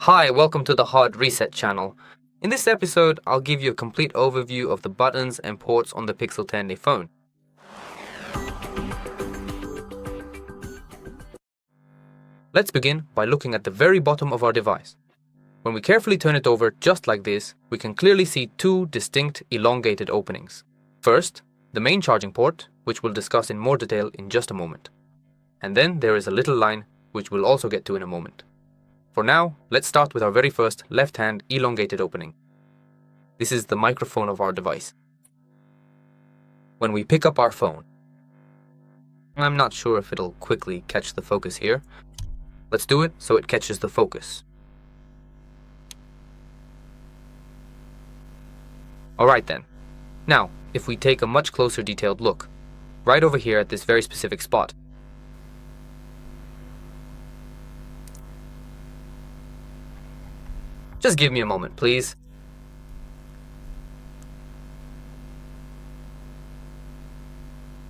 Hi, welcome to the Hard Reset channel. In this episode, I'll give you a complete overview of the buttons and ports on the Pixel 10a phone. Let's begin by looking at the very bottom of our device. When we carefully turn it over just like this, we can clearly see two distinct elongated openings. First, the main charging port, which we'll discuss in more detail in just a moment. And then there is a little line, which we'll also get to in a moment. For now, let's start with our very first left-hand elongated opening. This is the microphone of our device. When we pick up our phone, I'm not sure if it'll quickly catch the focus here. Let's do it so it catches the focus. Alright then. Now, if we take a much closer detailed look, right over here at this very specific spot, just give me a moment, please.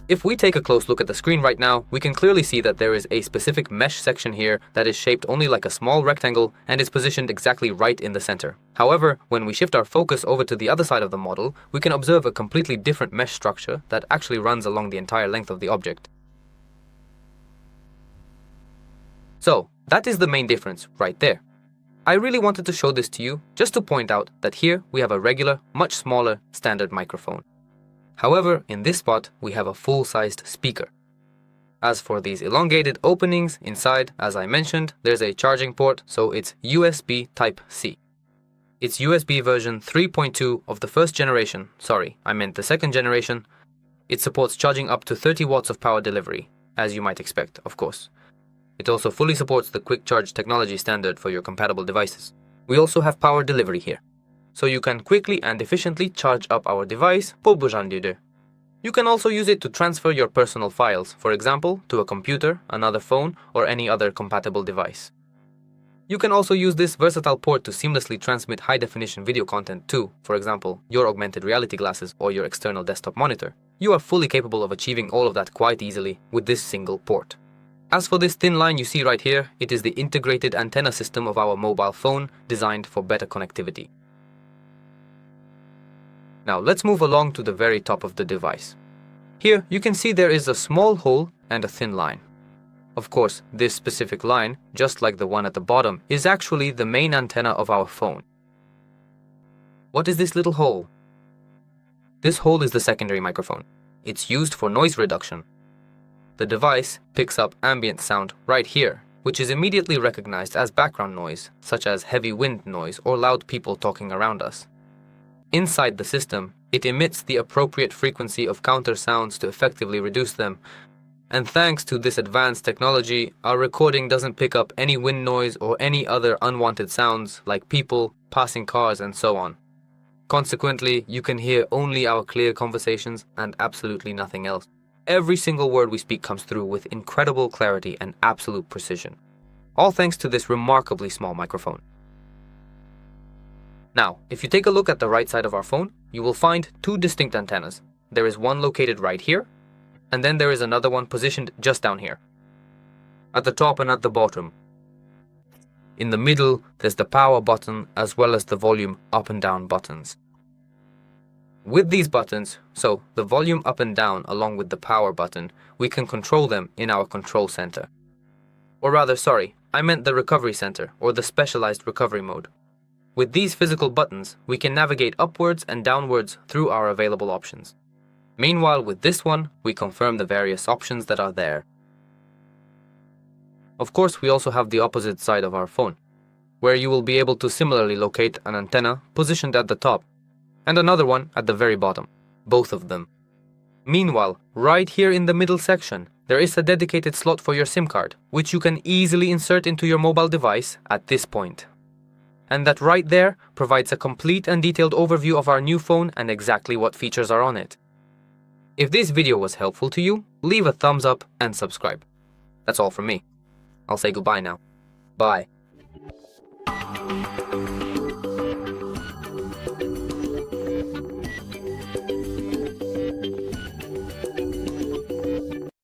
If we take a close look at the screen right now, we can clearly see that there is a specific mesh section here that is shaped only like a small rectangle and is positioned exactly right in the center. However, when we shift our focus over to the other side of the model, we can observe a completely different mesh structure that actually runs along the entire length of the object. So, that is the main difference right there. I really wanted to show this to you just to point out that here we have a regular, much smaller standard microphone. However, in this spot we have a full-sized speaker. As for these elongated openings inside, as I mentioned, there's a charging port, so it's USB Type-C. It's USB version 3.2 of the first generation, sorry, I meant the second generation. It supports charging up to 30 watts of power delivery, as you might expect, of course. It also fully supports the quick charge technology standard for your compatible devices. We also have power delivery here, so you can quickly and efficiently charge up our device på besoin de deux. You can also use it to transfer your personal files, for example, to a computer, another phone, or any other compatible device. You can also use this versatile port to seamlessly transmit high-definition video content to, for example, your augmented reality glasses or your external desktop monitor. You are fully capable of achieving all of that quite easily with this single port. As for this thin line you see right here, it is the integrated antenna system of our mobile phone designed for better connectivity. Now let's move along to the very top of the device. Here you can see there is a small hole and a thin line. Of course, this specific line, just like the one at the bottom, is actually the main antenna of our phone. What is this little hole? This hole is the secondary microphone. It's used for noise reduction. The device picks up ambient sound right here, which is immediately recognized as background noise, such as heavy wind noise or loud people talking around us. Inside the system, it emits the appropriate frequency of counter sounds to effectively reduce them. And thanks to this advanced technology, our recording doesn't pick up any wind noise or any other unwanted sounds like people, passing cars, and so on. Consequently, you can hear only our clear conversations and absolutely nothing else. Every single word we speak comes through with incredible clarity and absolute precision. All thanks to this remarkably small microphone. Now, if you take a look at the right side of our phone, you will find two distinct antennas. There is one located right here, and then there is another one positioned just down here, at the top and at the bottom. In the middle, there's the power button as well as the volume up and down buttons. With these buttons, so the volume up and down along with the power button, we can control them in our control center. Or rather, sorry, I meant the recovery center or the specialized recovery mode. With these physical buttons, we can navigate upwards and downwards through our available options. Meanwhile, with this one, we confirm the various options that are there. Of course, we also have the opposite side of our phone, where you will be able to similarly locate an antenna positioned at the top, and another one at the very bottom, both of them. Meanwhile, right here in the middle section, there is a dedicated slot for your SIM card, which you can easily insert into your mobile device at this point. And that right there provides a complete and detailed overview of our new phone and exactly what features are on it. If this video was helpful to you, leave a thumbs up and subscribe. That's all from me. I'll say goodbye now. Bye.